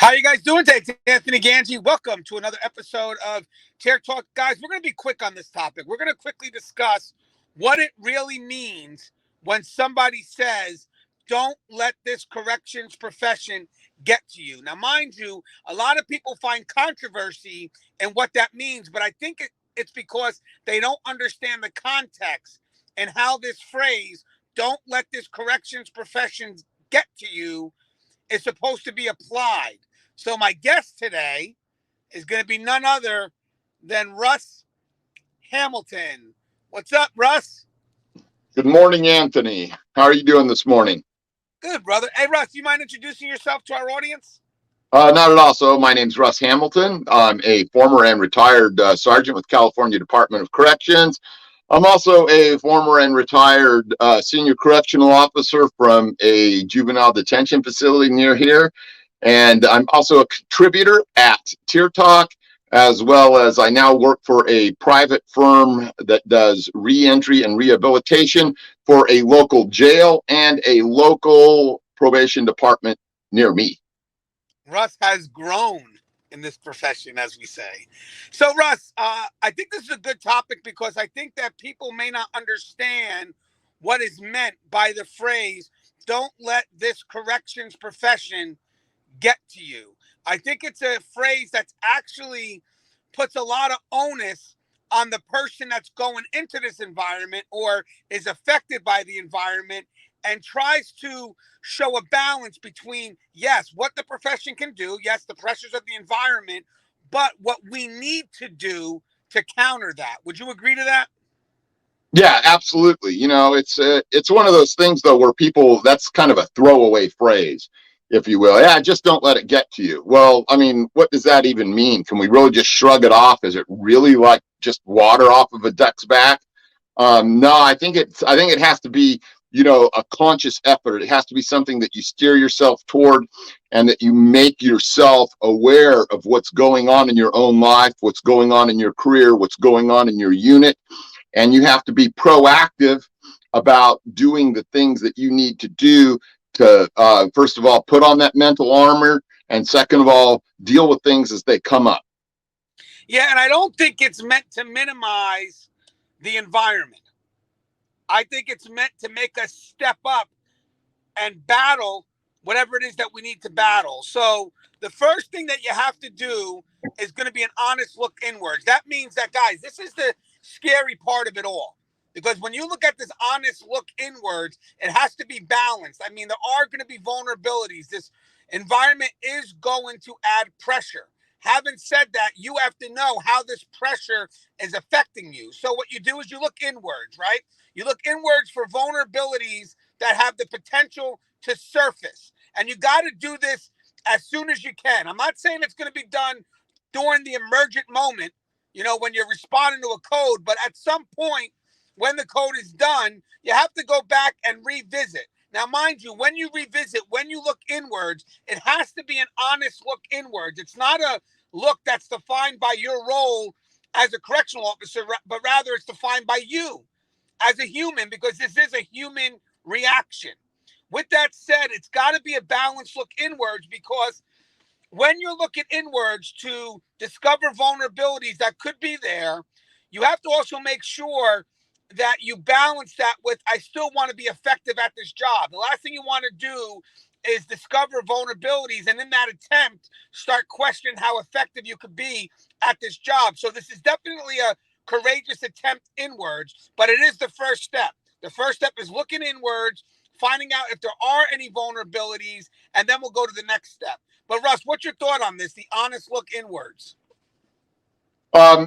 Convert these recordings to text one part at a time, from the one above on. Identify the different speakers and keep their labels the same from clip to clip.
Speaker 1: How you guys doing today? It's Anthony Gangi. Welcome to another episode of Chair Talk. Guys, we're going to be quick on this topic. We're going to quickly discuss what it really means when somebody says, don't let this corrections profession get to you. Now, mind you, a lot of people find controversy in what that means, but I think it's because they don't understand the context and how this phrase, don't let this corrections profession get to you, is supposed to be applied. So my guest today is going to be none other than Russ Hamilton. What's up, Russ?
Speaker 2: Good morning, Anthony. How are you doing this morning?
Speaker 1: Good, brother. Hey, Russ, you mind introducing yourself to our audience?
Speaker 2: Not at all. So my name's Russ Hamilton. I'm a former and retired sergeant with California Department of Corrections. I'm also a former and retired senior correctional officer from a juvenile detention facility near here. And I'm also a contributor at Tier Talk, as well as I now work for a private firm that does reentry and rehabilitation for a local jail and a local probation department near me.
Speaker 1: Russ has grown in this profession, as we say. So, Russ, I think this is a good topic because I think that people may not understand what is meant by the phrase, don't let this corrections profession get to you. I think it's a phrase that's actually puts a lot of onus on the person that's going into this environment or is affected by the environment and tries to show a balance between, yes, what the profession can do, yes, the pressures of the environment, but what we need to do to counter that. Would you agree to that?
Speaker 2: Yeah, absolutely. It's one of those things though where people, that's kind of a throwaway phrase, if you will. Yeah, just don't let it get to you. Well, I mean, what does that even mean? Can we really just shrug it off? Is it really like just water off of a duck's back? No, I think it has to be, a conscious effort. It has to be something that you steer yourself toward and that you make yourself aware of what's going on in your own life, what's going on in your career, what's going on in your unit. And you have to be proactive about doing the things that you need to do to, first of all, put on that mental armor. And second of all, deal with things as they come up.
Speaker 1: Yeah, and I don't think it's meant to minimize the environment. I think it's meant to make us step up and battle whatever it is that we need to battle. So the first thing that you have to do is going to be an honest look inwards. That means that, guys, this is the scary part of it all. Because when you look at this honest look inwards, it has to be balanced. I mean, there are going to be vulnerabilities. This environment is going to add pressure. Having said that, you have to know how this pressure is affecting you. So what you do is you look inwards, right? You look inwards for vulnerabilities that have the potential to surface. And you got to do this as soon as you can. I'm not saying it's going to be done during the emergent moment, when you're responding to a code, but at some point when the code is done, you have to go back and revisit. Now, mind you, when you revisit, when you look inwards, it has to be an honest look inwards. It's not a look that's defined by your role as a correctional officer, but rather it's defined by you as a human, because this is a human reaction. With that said, it's got to be a balanced look inwards, because when you're looking inwards to discover vulnerabilities that could be there, you have to also make sure that you balance that with, I still want to be effective at this job. The last thing you want to do is discover vulnerabilities and in that attempt start questioning how effective you could be at this job. So this is definitely a courageous attempt inwards, but it is the first step. The first step is looking inwards, finding out if there are any vulnerabilities, and then we'll go to the next step. But Russ, what's your thought on this, the honest look inwards?
Speaker 2: I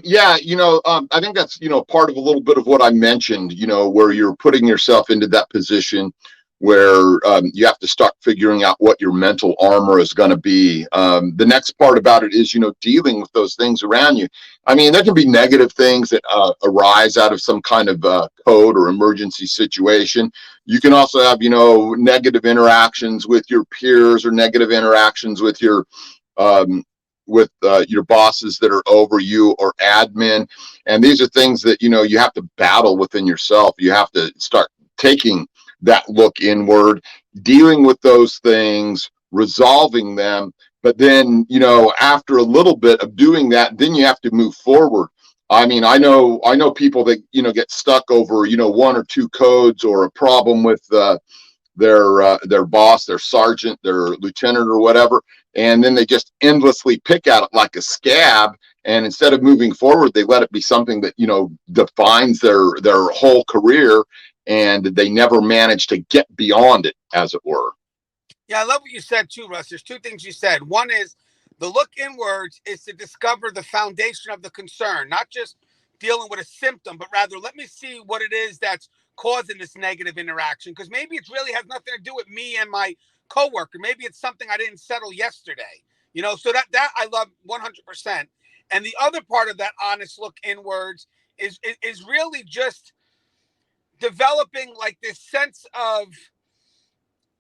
Speaker 2: think that's, part of a little bit of what I mentioned, where you're putting yourself into that position where you have to start figuring out what your mental armor is going to be. The next part about it is, dealing with those things around you. I mean, there can be negative things that arise out of some kind of code or emergency situation. You can also have, negative interactions with your peers or negative interactions with your bosses that are over you or admin. And these are things that, you have to battle within yourself. You have to start taking that look inward, dealing with those things, resolving them, But then, after a little bit of doing that, then you have to move forward. I mean, I know people that, get stuck over, one or two codes or a problem with their boss, their sergeant, their lieutenant, or whatever, and then they just endlessly pick at it like a scab. And instead of moving forward, they let it be something that defines their whole career, and they never manage to get beyond it, as it were.
Speaker 1: Yeah, I love what you said too, Russ. There's two things you said. One is the look inwards is to discover the foundation of the concern, not just dealing with a symptom, but rather let me see what it is that's causing this negative interaction. Because maybe it really has nothing to do with me and my coworker. Maybe it's something I didn't settle yesterday. So that I love 100%. And the other part of that honest look inwards is really just developing like this sense of,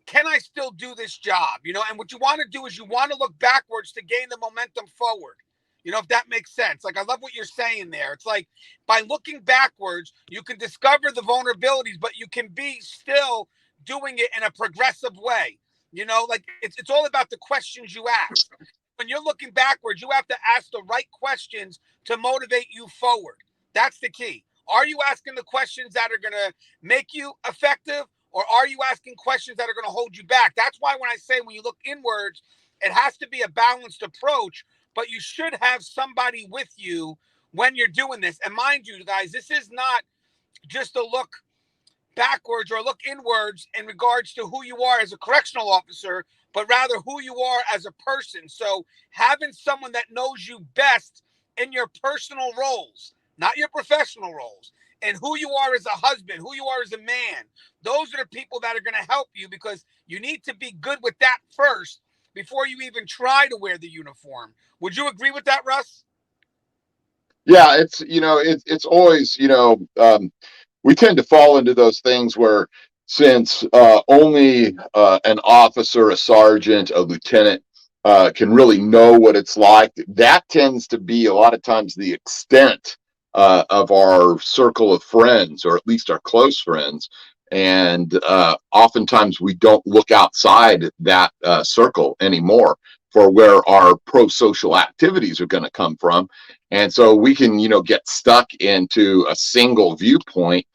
Speaker 1: can I still do this job? And what you want to do is you want to look backwards to gain the momentum forward. If that makes sense. Like, I love what you're saying there. It's like by looking backwards, you can discover the vulnerabilities, but you can be still doing it in a progressive way. Like it's all about the questions you ask. When you're looking backwards, you have to ask the right questions to motivate you forward. That's the key. Are you asking the questions that are going to make you effective? Or are you asking questions that are going to hold you back? That's why when I say when you look inwards, it has to be a balanced approach, but you should have somebody with you when you're doing this. And mind you, guys, this is not just a look backwards or look inwards in regards to who you are as a correctional officer, but rather who you are as a person. So having someone that knows you best in your personal roles, not your professional roles, and who you are as a husband, who you are as a man, those are the people that are going to help you, because you need to be good with that first before you even try to wear the uniform. Would you agree with that, Russ?
Speaker 2: Yeah, it's always, we tend to fall into those things where, since only an officer, a sergeant, a lieutenant can really know what it's like, that tends to be a lot of times the extent of our circle of friends, or at least our close friends. And oftentimes we don't look outside that circle anymore for where our pro-social activities are going to come from. And so we can, get stuck into a single viewpoint,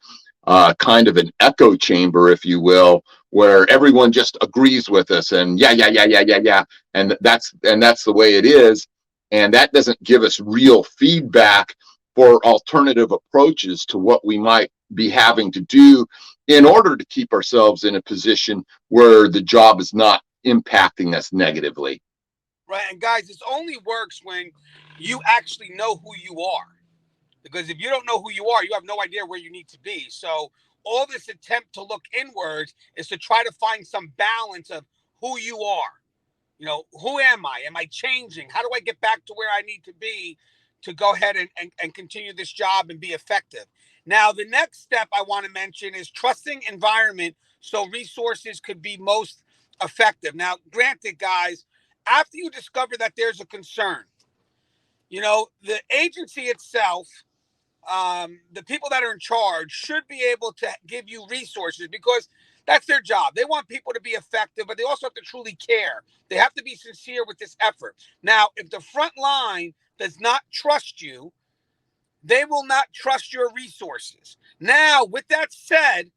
Speaker 2: kind of an echo chamber, if you will, where everyone just agrees with us and yeah, yeah, yeah, yeah, yeah, yeah. And that's the way it is. And that doesn't give us real feedback for alternative approaches to what we might be having to do in order to keep ourselves in a position where the job is not impacting us negatively.
Speaker 1: Right. And guys, this only works when you actually know who you are. Because if you don't know who you are, you have no idea where you need to be. So all this attempt to look inwards is to try to find some balance of who you are. Who am I? Am I changing? How do I get back to where I need to be to go ahead and continue this job and be effective? Now, the next step I want to mention is trusting environment so resources could be most effective. Now, granted, guys, after you discover that there's a concern, the agency itself, the people that are in charge should be able to give you resources, because that's their job. They want people to be effective, but they also have to truly care. They have to be sincere with this effort. Now, if the front line does not trust you, they will not trust your resources. Now, with that said,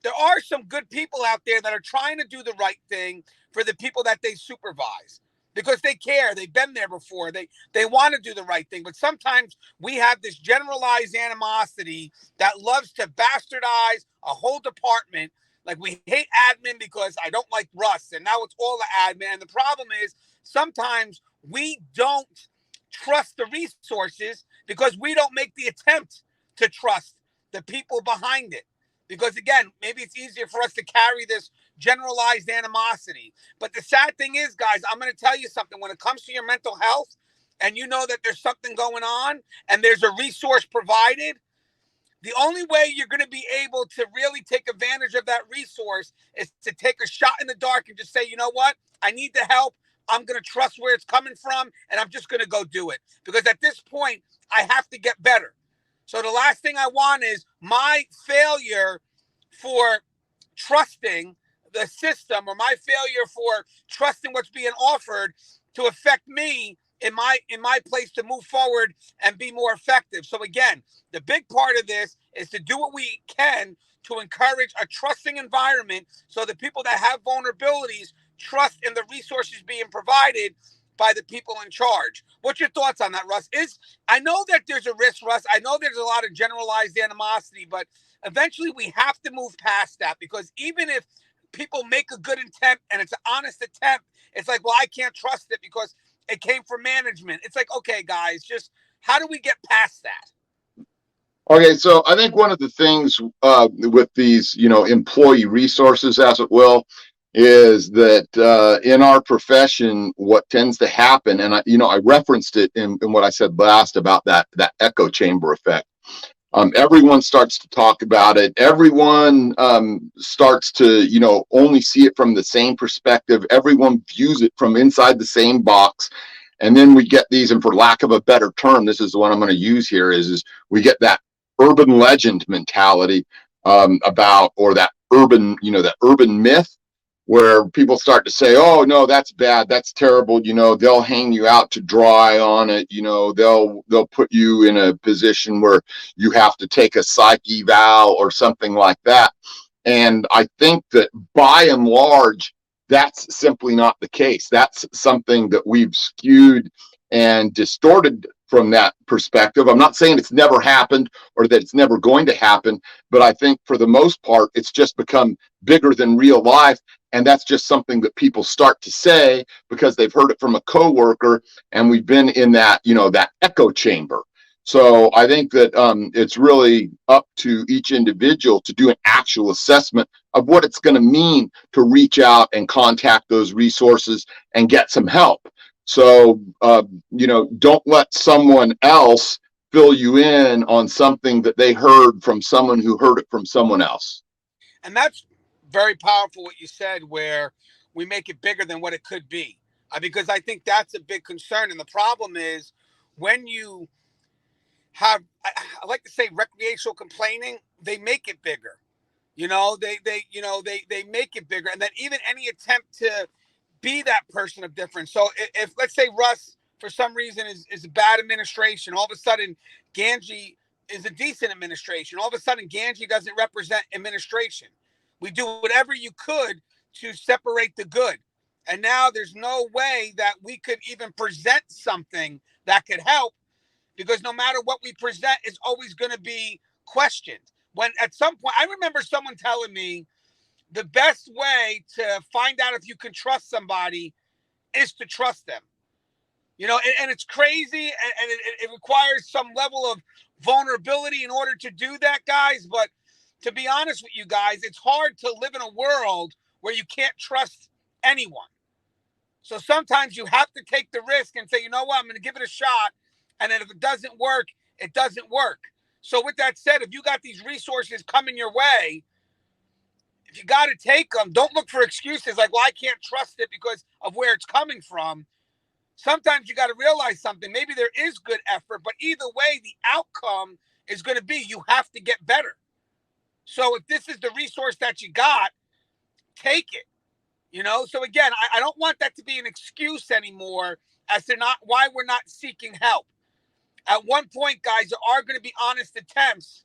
Speaker 1: there are some good people out there that are trying to do the right thing for the people that they supervise, because they care. They've been there before. They want to do the right thing. But sometimes we have this generalized animosity that loves to bastardize a whole department. Like, we hate admin because I don't like Russ, and now it's all the admin. And the problem is sometimes we don't trust the resources because we don't make the attempt to trust the people behind it. Because again, maybe it's easier for us to carry this generalized animosity. But the sad thing is, guys, I'm going to tell you something. When it comes to your mental health, and you know that there's something going on and there's a resource provided, the only way you're going to be able to really take advantage of that resource is to take a shot in the dark and just say, you know what? I need the help. I'm going to trust where it's coming from, and I'm just going to go do it. Because at this point, I have to get better. So the last thing I want is my failure for trusting the system, or my failure for trusting what's being offered, to affect me in my place to move forward and be more effective. So again, the big part of this is to do what we can to encourage a trusting environment so the people that have vulnerabilities trust in the resources being provided by the people in charge. What's your thoughts on that, Russ? I know that there's a risk, Russ. I know there's a lot of generalized animosity, but eventually we have to move past that, because even if people make a good attempt and it's an honest attempt, it's like, well, I can't trust it because it came from management. It's like, okay, guys, just how do we get past that?
Speaker 2: Okay, so I think one of the things with these, employee resources, as it will, is that in our profession, what tends to happen, and I referenced it in what I said last about that echo chamber effect. Everyone starts to talk about it. Everyone starts to, only see it from the same perspective. Everyone views it from inside the same box. And then we get these, and for lack of a better term, this is the one I'm going to use here, is we get that urban legend mentality about, or that urban myth, where people start to say, oh no, that's bad, that's terrible, they'll hang you out to dry on it, they'll put you in a position where you have to take a psych eval or something like that. And I think that by and large, that's simply not the case. That's something that we've skewed and distorted from that perspective. I'm not saying it's never happened or that it's never going to happen, but I think for the most part, it's just become bigger than real life. And that's just something that people start to say because they've heard it from a coworker, and we've been in that echo chamber. So I think that it's really up to each individual to do an actual assessment of what it's going to mean to reach out and contact those resources and get some help. So, don't let someone else fill you in on something that they heard from someone who heard it from someone else.
Speaker 1: And that's very powerful what you said, where we make it bigger than what it could be. Because I think that's a big concern. And the problem is when you have, I like to say, recreational complaining, they make it bigger. They make it bigger. And then even any attempt to be that person of difference. So if let's say Russ, for some reason, is a bad administration, all of a sudden Gangi is a decent administration. All of a sudden Gangi doesn't represent administration. We do whatever you could to separate the good. And now there's no way that we could even present something that could help, because no matter what we present, it's always going to be questioned. When at some point, I remember someone telling me the best way to find out if you can trust somebody is to trust them. And it's crazy, and it requires some level of vulnerability in order to do that, guys. But to be honest with you guys, it's hard to live in a world where you can't trust anyone. So sometimes you have to take the risk and say, you know what, I'm going to give it a shot. And then if it doesn't work, it doesn't work. So with that said, if you got these resources coming your way, if you got to take them, don't look for excuses like, well, I can't trust it because of where it's coming from. Sometimes you got to realize something. Maybe there is good effort, but either way, the outcome is going to be you have to get better. So if this is the resource that you got, take it. So again, I don't want that to be an excuse anymore as to not why we're not seeking help. At one point, guys, there are going to be honest attempts,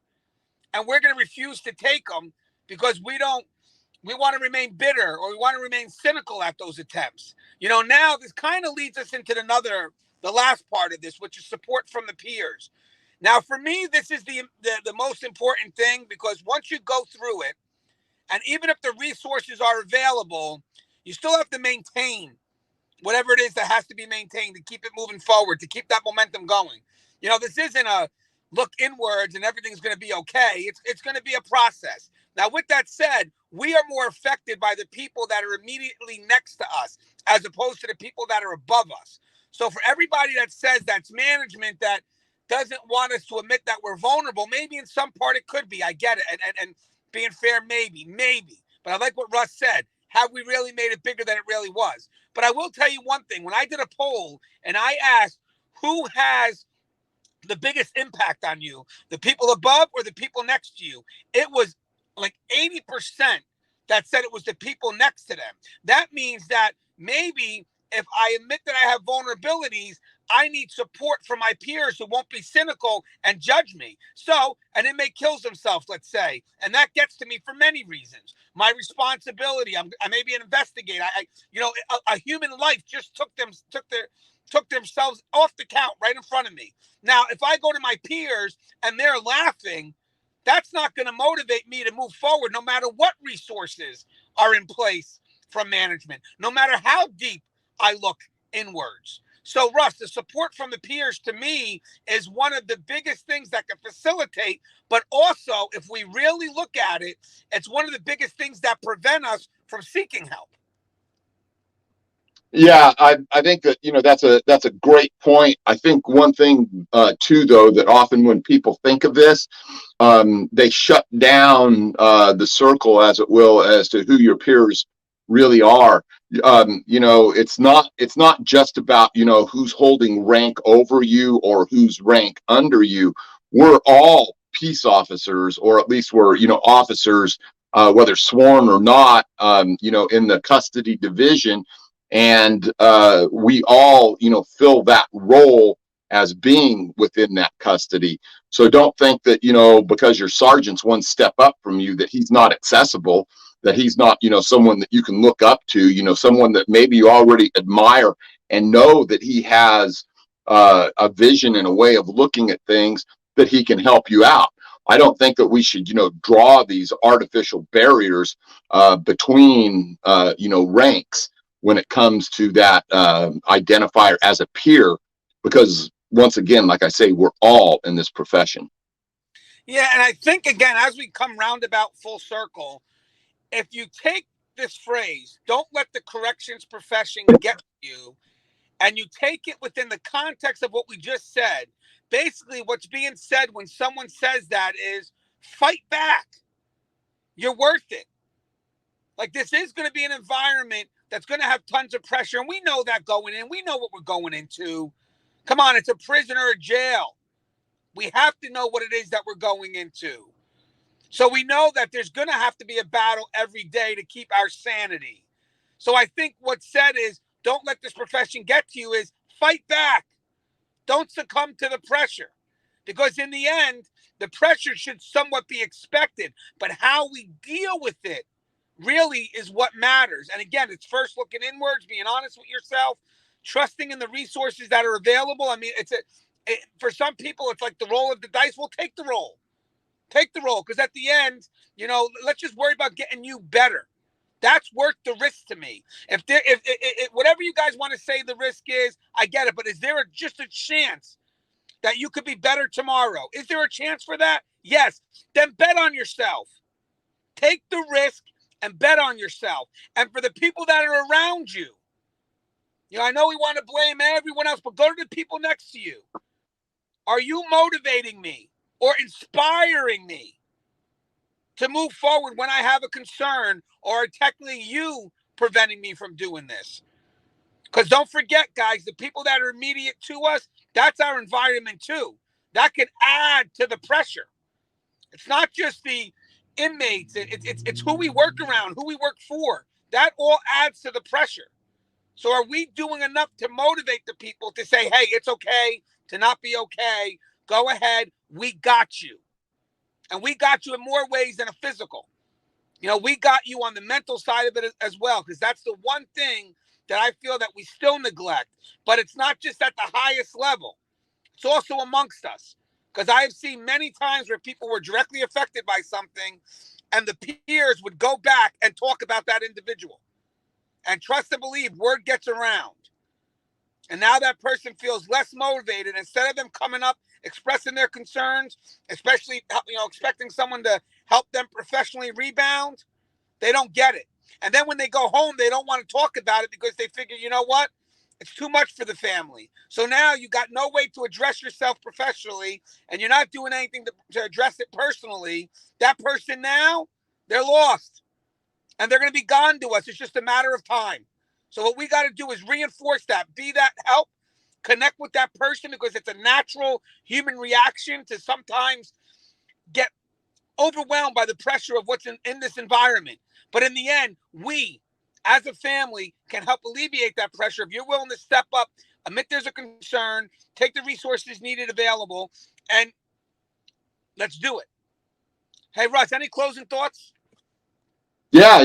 Speaker 1: and we're going to refuse to take them because we want to remain bitter, or we want to remain cynical at those attempts. Now this kind of leads us into the last part of this, which is support from the peers. Now, for me, this is the most important thing, because once you go through it, and even if the resources are available, you still have to maintain whatever it is that has to be maintained to keep it moving forward, to keep that momentum going. This isn't a look inwards and everything's going to be okay. It's going to be a process. Now, with that said, we are more affected by the people that are immediately next to us as opposed to the people that are above us. So for everybody that says that's management that doesn't want us to admit that we're vulnerable, maybe in some part it could be. I get it. And being fair, maybe. But I like what Russ said. Have we really made it bigger than it really was? But I will tell you one thing. When I did a poll and I asked who has the biggest impact on you, the people above or the people next to you, it was like 80% that said it was the people next to them. That means that maybe if I admit that I have vulnerabilities, I need support from my peers who won't be cynical and judge me. So an inmate kills himself, let's say, and that gets to me for many reasons. My responsibility. I may be an investigator. A human life just took themselves off the count right in front of me. Now, if I go to my peers and they're laughing, that's not going to motivate me to move forward, no matter what resources are in place from management, no matter how deep I look inwards. So, Russ, the support from the peers to me is one of the biggest things that can facilitate. But also, if we really look at it, it's one of the biggest things that prevent us from seeking help.
Speaker 2: Yeah, I think that that's a great point. I think one thing too, though, that often when people think of this, they shut down the circle, as it will, as to who your peers really are. It's not just about who's holding rank over you or who's rank under you. We're all peace officers, or at least we're officers, whether sworn or not, in the custody division, and we all fill that role as being within that custody. So don't think that because your sergeant's one step up from you that he's not accessible, that he's not someone that you can look up to, someone that maybe you already admire and know that he has a vision and a way of looking at things that he can help you out. I don't think that we should draw these artificial barriers between ranks when it comes to that identifier as a peer, because once again, like I say, we're all in this profession.
Speaker 1: Yeah, and I think, again, as we come roundabout full circle, if you take this phrase, don't let the corrections profession get you, and you take it within the context of what we just said, basically what's being said when someone says that is fight back. You're worth it. Like, this is going to be an environment that's going to have tons of pressure. And we know that going in. We know what we're going into. Come on, it's a prison or a jail. We have to know what it is that we're going into. So we know that there's going to have to be a battle every day to keep our sanity. So I think what's said is, don't let this profession get to you, is fight back. Don't succumb to the pressure. Because in the end, the pressure should somewhat be expected. But how we deal with it really is what matters. And again, it's first looking inwards, being honest with yourself, trusting in the resources that are available. I mean, for some people, it's like the roll of the dice. We'll take the roll. Take the roll, because at the end, let's just worry about getting you better. That's worth the risk to me. If whatever you guys want to say the risk is, I get it. But is there just a chance that you could be better tomorrow? Is there a chance for that? Yes. Then bet on yourself. Take the risk and bet on yourself. And for the people that are around you, I know we want to blame everyone else, but go to the people next to you. Are you motivating me or inspiring me to move forward when I have a concern, or are technically you preventing me from doing this? Because don't forget, guys, the people that are immediate to us, that's our environment too. That can add to the pressure. It's not just the inmates. It's who we work around, who we work for. That all adds to the pressure. So are we doing enough to motivate the people to say, hey, it's okay to not be okay. Go ahead. We got you. And we got you in more ways than a physical. We got you on the mental side of it as well, because that's the one thing that I feel that we still neglect. But it's not just at the highest level. It's also amongst us. Because I have seen many times where people were directly affected by something, and the peers would go back and talk about that individual. And trust and believe, word gets around. And now that person feels less motivated. Instead of them coming up, expressing their concerns, especially expecting someone to help them professionally rebound, they don't get it. And then when they go home, they don't want to talk about it because they figure, you know what? It's too much for the family. So now you got no way to address yourself professionally, and you're not doing anything to address it personally. That person now, they're lost. And they're going to be gone to us. It's just a matter of time. So what we got to do is reinforce that. Be that help. Connect with that person, because it's a natural human reaction to sometimes get overwhelmed by the pressure of what's in this environment. But in the end, we, as a family can help alleviate that pressure if you're willing to step up, admit there's a concern, take the resources needed available, and let's do it. Hey, Russ, any closing thoughts?
Speaker 2: Yeah,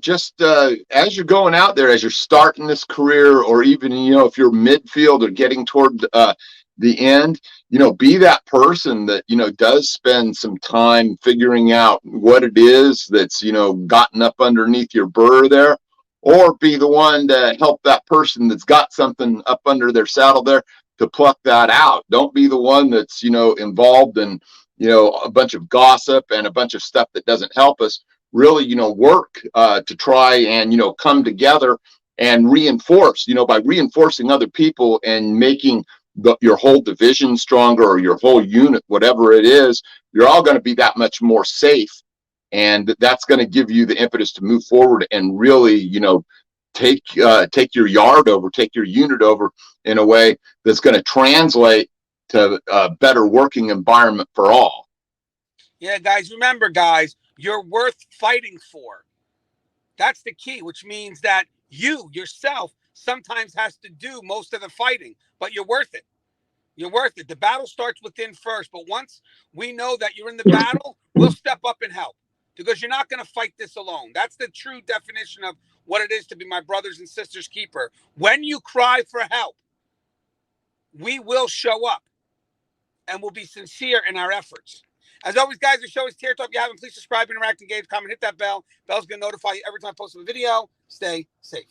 Speaker 2: just as you're going out there, as you're starting this career, or even, if you're midfield or getting toward the end, be that person that, does spend some time figuring out what it is that's, gotten up underneath your burr there, or be the one to help that person that's got something up under their saddle there to pluck that out. Don't be the one that's, involved in, a bunch of gossip and a bunch of stuff that doesn't help us. Really, work to try and, come together and reinforce, by reinforcing other people and making your whole division stronger, or your whole unit, whatever it is, you're all going to be that much more safe. And that's going to give you the impetus to move forward and really, take your yard over, take your unit over in a way that's going to translate to a better working environment for all.
Speaker 1: Yeah, guys, remember, guys, you're worth fighting for. That's the key, which means that you yourself sometimes has to do most of the fighting, but you're worth it. You're worth it. The battle starts within first, but once we know that you're in the battle, we'll step up and help, because you're not going to fight this alone. That's the true definition of what it is to be my brothers and sisters keeper. When you cry for help, we will show up and we'll be sincere in our efforts. As always, guys, the show is Tear Talk. If you haven't, please subscribe, interact, engage, comment, hit that bell. Bell's going to notify you every time I post a video. Stay safe.